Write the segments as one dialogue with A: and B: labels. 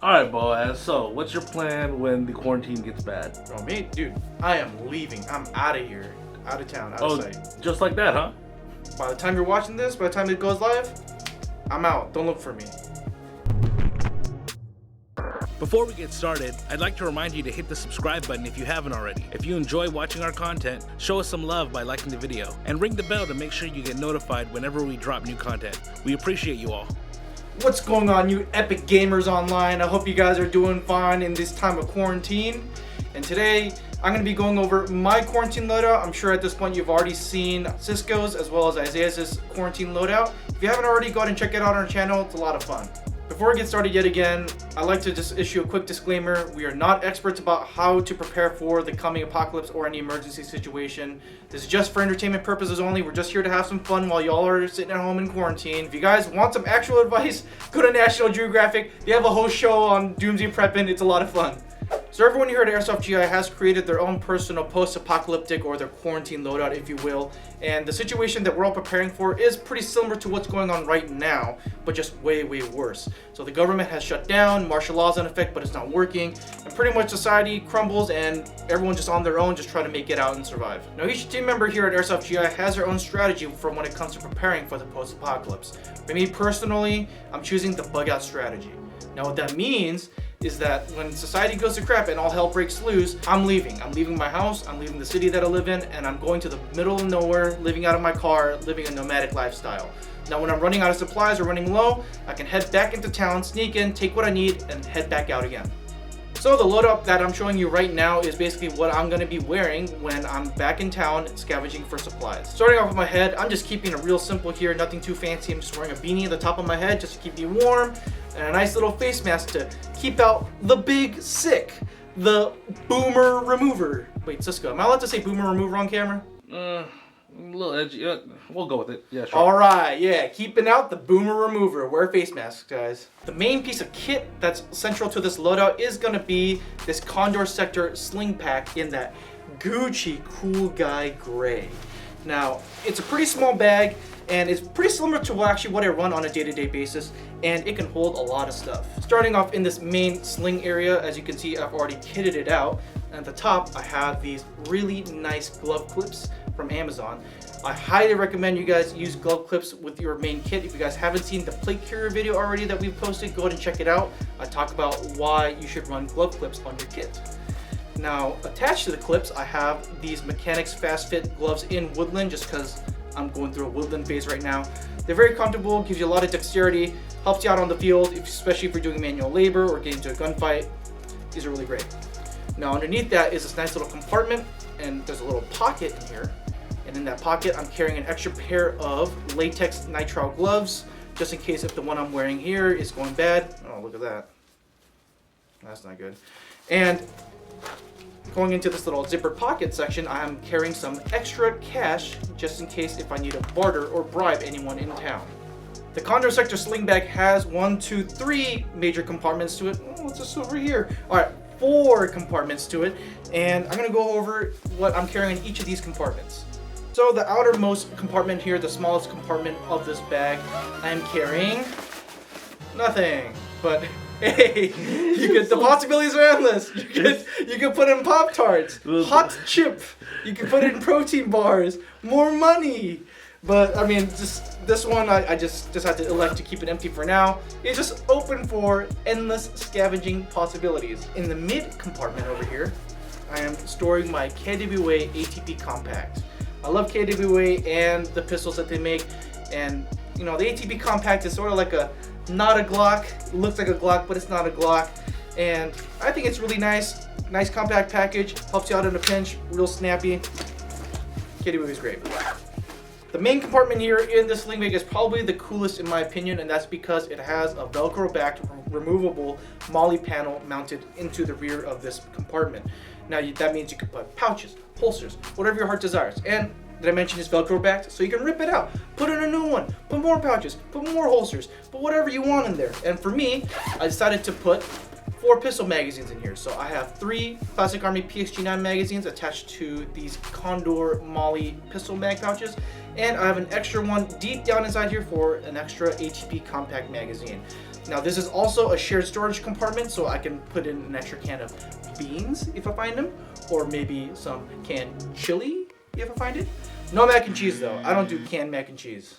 A: Alright, Boaz, so what's your plan when the quarantine gets bad?
B: Oh, me? Dude, I am leaving. I'm out of here. Out of town, out of sight.
A: Just like that, huh?
B: By the time you're watching this, by the time it goes live, I'm out. Don't look for me.
C: Before we get started, I'd like to remind you to hit the subscribe button if you haven't already. If you enjoy watching our content, show us some love by liking the video, and ring the bell to make sure you get notified whenever we drop new content. We appreciate you all.
B: What's going on, you epic gamers online? I hope you guys are doing fine in this time of quarantine. And today, I'm going to be going over my quarantine loadout. I'm sure at this point you've already seen Cisco's as well as Isaiah's quarantine loadout. If you haven't already, go ahead and check it out on our channel. It's a lot of fun. Before we get started yet again, I'd like to just issue a quick disclaimer. We are not experts about how to prepare for the coming apocalypse or any emergency situation. This is just for entertainment purposes only. We're just here to have some fun while y'all are sitting at home in quarantine. If you guys want some actual advice, go to National Geographic. They have a whole show on doomsday prepping. It's a lot of fun. So everyone here at Airsoft GI has created their own personal post-apocalyptic or their quarantine loadout, if you will. And the situation that we're all preparing for is pretty similar to what's going on right now, but just way, way worse. So the government has shut down, martial law's in effect, but it's not working. And pretty much society crumbles and everyone's just on their own, just trying to make it out and survive. Now each team member here at Airsoft GI has their own strategy for when it comes to preparing for the post-apocalypse. For me personally, I'm choosing the bug out strategy. Now what that means is that when society goes to crap and all hell breaks loose, I'm leaving. I'm leaving my house, I'm leaving the city that I live in, and I'm going to the middle of nowhere, living out of my car, living a nomadic lifestyle. Now when I'm running out of supplies or running low, I can head back into town, sneak in, take what I need, and head back out again. So the loadout that I'm showing you right now is basically what I'm going to be wearing when I'm back in town scavenging for supplies. Starting off with my head, I'm just keeping it real simple here, nothing too fancy. I'm just wearing a beanie at the top of my head just to keep me warm, and a nice little face mask to keep out the big sick, the boomer remover. Wait, Cisco, am I allowed to say boomer remover on camera?
A: A little edgy. We'll go with it. Yeah, sure.
B: Alright, yeah, keeping out the boomer remover. Wear face masks, guys. The main piece of kit that's central to this loadout is going to be this Condor Sector sling pack in that Gucci cool guy gray. Now, it's a pretty small bag, and it's pretty similar to what I run on a day-to-day basis, and it can hold a lot of stuff. Starting off in this main sling area, as you can see, I've already kitted it out. And at the top, I have these really nice glove clips from Amazon. I highly recommend you guys use glove clips with your main kit. If you guys haven't seen the plate carrier video already that we've posted, go ahead and check it out. I talk about why you should run glove clips on your kit. Now, attached to the clips, I have these MECHANIX fast fit gloves in woodland, just because I'm going through a woodland phase right now. They're very comfortable, gives you a lot of dexterity, helps you out on the field, especially if you're doing manual labor or getting into a gunfight. These are really great. Now underneath that is this nice little compartment, and there's a little pocket in here. And in that pocket, I'm carrying an extra pair of latex nitrile gloves, just in case if the one I'm wearing here is going bad. Oh, look at that. That's not good. And going into this little zippered pocket section, I'm carrying some extra cash, just in case if I need to barter or bribe anyone in town. The Condor Sector sling bag has 3 major compartments to it. Oh, what's this over here? All right, 4 compartments to it, and I'm gonna go over what I'm carrying in each of these compartments. So the outermost compartment here, the smallest compartment of this bag, I'm carrying nothing. But hey, the possibilities are endless. You can put in Pop-Tarts, hot chip. You can put in protein bars, more money. But I mean, just this one, I just had to elect to keep it empty for now. It's just open for endless scavenging possibilities. In the mid compartment over here, I am storing my KWA ATP Compact. I love KWA and the pistols that they make, and you know, the ATP Compact is sort of like not a Glock. It looks like a Glock, but it's not a Glock. And I think it's really nice. Nice compact package, helps you out in a pinch, real snappy. KWA is great. The main compartment here in this sling bag is probably the coolest in my opinion, and that's because it has a Velcro-backed removable MOLLE panel mounted into the rear of this compartment. Now that means you can put pouches, holsters, whatever your heart desires. And did I mention it's Velcro-backed? So you can rip it out, put in a new one, put more pouches, put more holsters, put whatever you want in there. And for me, I decided to put 4 pistol magazines in here. So I have 3 Classic Army PXG-9 magazines attached to these Condor MOLLE pistol mag pouches, and I have an extra one deep down inside here for an extra ATP compact magazine. Now this is also a shared storage compartment, so I can put in an extra can of beans if I find them, or maybe some canned chili if I find it. No mac and cheese though. I don't do canned mac and cheese.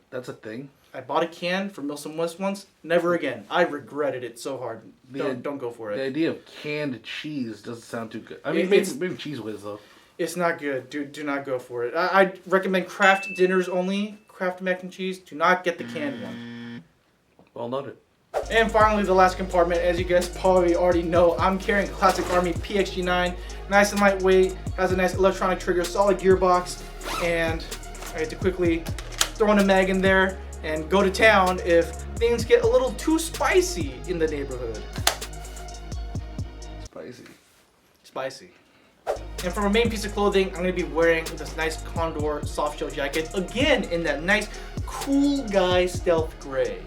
A: That's a thing.
B: I bought a can from Milsom West once. Never again. I regretted it so hard. Don't go for it.
A: The idea of canned cheese doesn't sound too good. I mean, maybe Cheese Whiz though.
B: It's not good. Do not go for it. I recommend Kraft dinners only. Kraft mac and cheese. Do not get the canned one.
A: Well noted.
B: And finally, the last compartment. As you guys probably already know, I'm carrying Classic Army PXG9. Nice and lightweight. Has a nice electronic trigger, solid gearbox, and I had to quickly throw in a mag in there and go to town if things get a little too spicy in the neighborhood. Spicy. And for my main piece of clothing, I'm going to be wearing this nice Condor soft shell jacket, again in that nice cool guy stealth gray.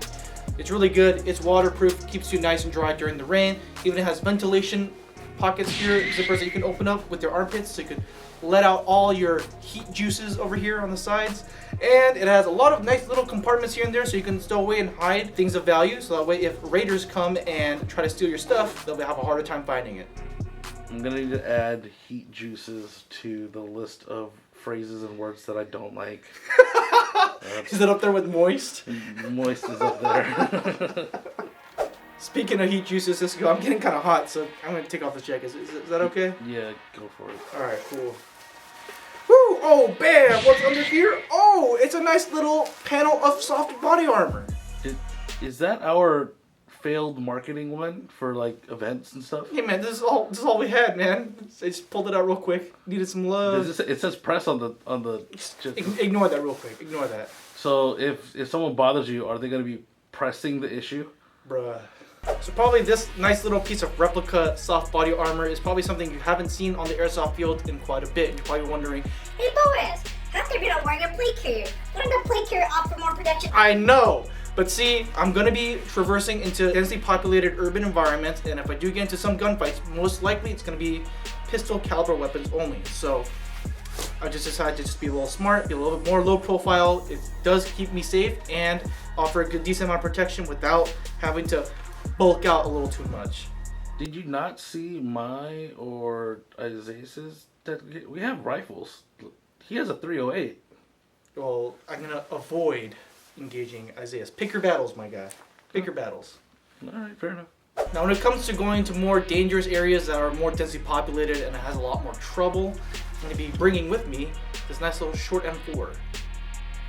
B: It's really good, it's waterproof, keeps you nice and dry during the rain. Even it has ventilation pockets here, zippers that you can open up with your armpits so you can let out all your heat juices over here on the sides. And it has a lot of nice little compartments here and there so you can stow away and hide things of value, so that way if raiders come and try to steal your stuff, they'll have a harder time finding it.
A: I'm gonna need to add heat juices to the list of phrases and words that I don't like.
B: Is it up there with moist?
A: Moist is up there.
B: Speaking of heat juices, let's go. I'm getting kind of hot, so I'm going to take off this jacket. Is that okay?
A: Yeah, go for it.
B: Alright, cool. Woo! Oh, bam! What's under here? Oh, it's a nice little panel of soft body armor.
A: Is that our failed marketing one for like events and stuff?
B: Hey man, this is all we had, man. I just pulled it out real quick. Needed some love.
A: It says press on the.
B: Ignore that real quick. Ignore that.
A: So if someone bothers you, are they going to be pressing the issue?
B: Bruh. So probably this nice little piece of replica soft body armor is probably something you haven't seen on the airsoft field in quite a bit. You're probably wondering,
D: hey Boaz, how come you're not wearing a plate carrier? Wouldn't the plate carrier offer more protection?
B: I know! But see, I'm gonna be traversing into densely populated urban environments, and if I do get into some gunfights, most likely it's gonna be pistol caliber weapons only. So I just decided to just be a little smart, be a little bit more low profile. It does keep me safe and offer a good decent amount of protection without having to bulk out a little too much.
A: Did you not see my or Isaiah's? We have rifles. He has a 308.
B: Well, I'm gonna avoid engaging Isaiah's. Pick your battles, my guy. Pick your battles.
A: All right, fair enough.
B: Now, when it comes to going to more dangerous areas that are more densely populated and it has a lot more trouble, I'm going to be bringing with me this nice little short M4.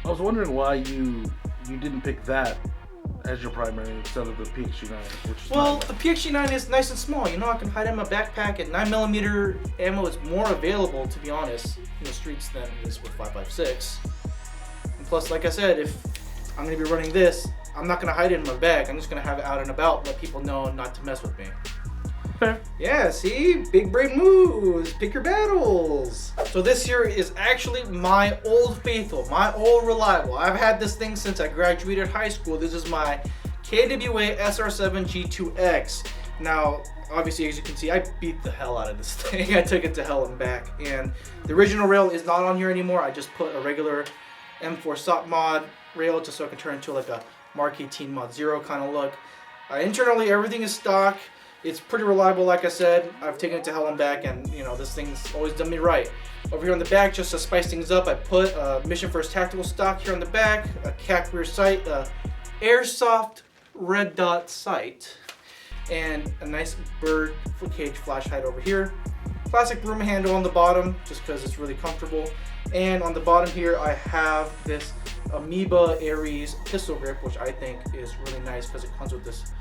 A: I was wondering why you didn't pick that as your primary instead of the PXG9.
B: Well, the PXG9 is nice and small. You know, I can hide it in my backpack, and 9mm ammo is more available, to be honest, in the streets than it is with 5.56. And plus, like I said, if I'm going to be running this, I'm not going to hide it in my bag. I'm just going to have it out and about, let people know not to mess with me.
A: Fair.
B: Yeah, see? Big brain moves. Pick your battles. So this here is actually my old faithful, my old reliable. I've had this thing since I graduated high school. This is my KWA SR7 G2X. Now, obviously, as you can see, I beat the hell out of this thing. I took it to hell and back. And the original rail is not on here anymore. I just put a regular M4 SOP mod rail just so I can turn into like a Mark 18 Mod 0 kind of look. Internally, everything is stock. It's pretty reliable, like I said. I've taken it to hell and back, and you know, this thing's always done me right. Over here on the back, just to spice things up, I put a Mission First tactical stock here on the back, a CAC rear sight, a Airsoft red dot sight, and a nice bird cage flash height over here. Classic broom handle on the bottom, just because it's really comfortable. And on the bottom here, I have this AMOEBA Aries pistol grip, which I think is really nice because it comes with this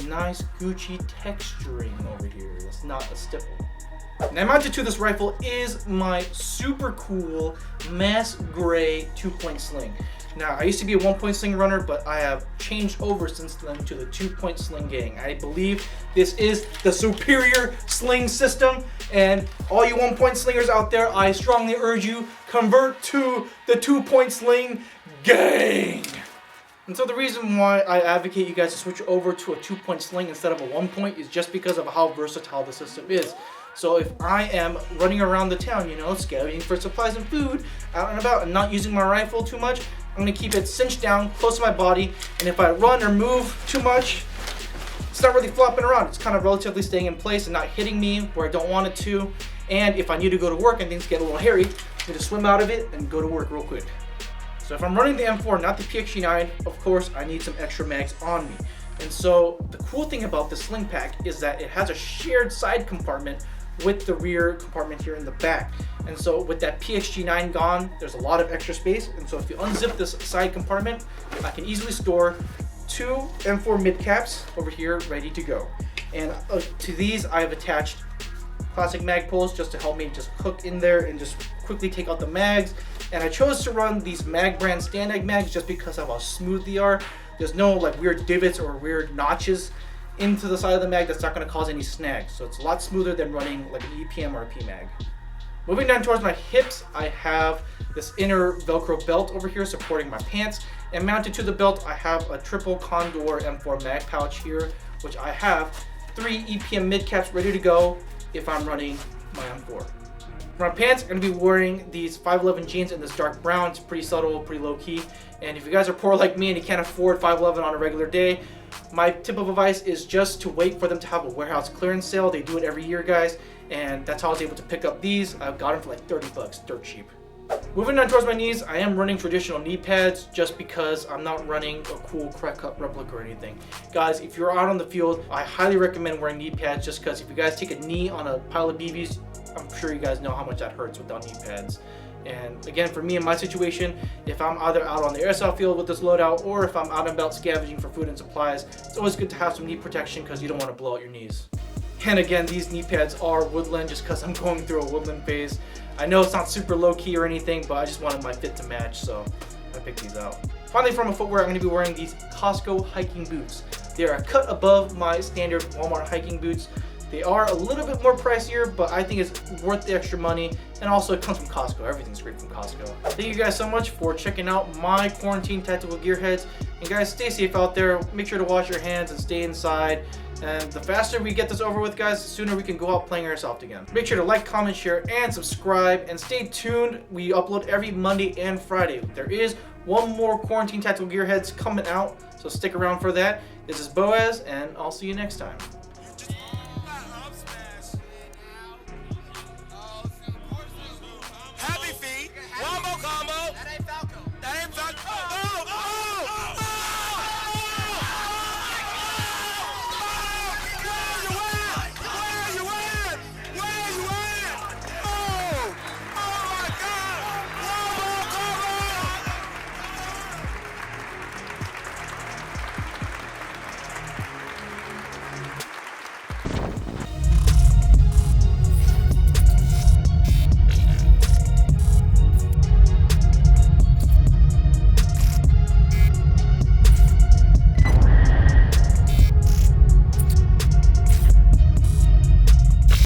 B: nice Gucci texturing over here. That's not a stipple. Now mounted to this rifle is my super cool mass gray 2-point sling. Now I used to be a 1-point sling runner, but I have changed over since then to the 2-point sling gang. I believe this is the superior sling system, and all you 1-point slingers out there, I strongly urge you, convert to the 2-point sling gang. And so the reason why I advocate you guys to switch over to a 2-point sling instead of a 1-point is just because of how versatile the system is. So if I am running around the town, you know, scouting for supplies and food, out and about, and not using my rifle too much, I'm gonna keep it cinched down close to my body, and if I run or move too much, it's not really flopping around. It's kind of relatively staying in place and not hitting me where I don't want it to. And if I need to go to work and things get a little hairy, I just swim out of it and go to work real quick. So if I'm running the M4, not the PXG9, of course I need some extra mags on me. And so the cool thing about the sling pack is that it has a shared side compartment with the rear compartment here in the back. And so with that PXG9 gone, there's a lot of extra space. And so if you unzip this side compartment, I can easily store 2 M4 mid caps over here ready to go. And to these I've attached classic mag pulls just to help me just hook in there and just quickly take out the mags. And I chose to run these Mag brand Stand-Ag mags just because of how smooth they are. There's no like weird divots or weird notches into the side of the mag that's not going to cause any snags. So it's a lot smoother than running like an EPM or a PMag. Moving down towards my hips, I have this inner Velcro belt over here supporting my pants. And mounted to the belt, I have a triple Condor M4 mag pouch here, which I have 3 EPM mid caps ready to go if I'm running my M4. For my pants, I'm going to be wearing these 511 jeans in this dark brown. It's pretty subtle, pretty low key. And if you guys are poor like me and you can't afford 511 on a regular day, my tip of advice is just to wait for them to have a warehouse clearance sale. They do it every year, guys. And that's how I was able to pick up these. I got them for like 30 bucks, dirt cheap. Moving down towards my knees, I am running traditional knee pads just because I'm not running a cool crack cut replica or anything. Guys, if you're out on the field, I highly recommend wearing knee pads just because if you guys take a knee on a pile of BBs, I'm sure you guys know how much that hurts without knee pads. And again, for me in my situation, if I'm either out on the airsoft field with this loadout or if I'm out and about scavenging for food and supplies, it's always good to have some knee protection because you don't want to blow out your knees. And again, these knee pads are woodland just because I'm going through a woodland phase. I know it's not super low key or anything, but I just wanted my fit to match, so I picked these out. Finally, from a footwear, I'm going to be wearing these COSTCO hiking boots. They are a cut above my standard Walmart hiking boots. They are a little bit more pricier, but I think it's worth the extra money. And also it comes from Costco. Everything's great from Costco. Thank you guys so much for checking out my quarantine tactical gearheads. And guys, stay safe out there. Make sure to wash your hands and stay inside. And the faster we get this over with, guys, the sooner we can go out playing Airsoft again. Make sure to like, comment, share, and subscribe. And stay tuned. We upload every Monday and Friday. There is one more quarantine tactical gearheads coming out, so stick around for that. This is Boaz, and I'll see you next time.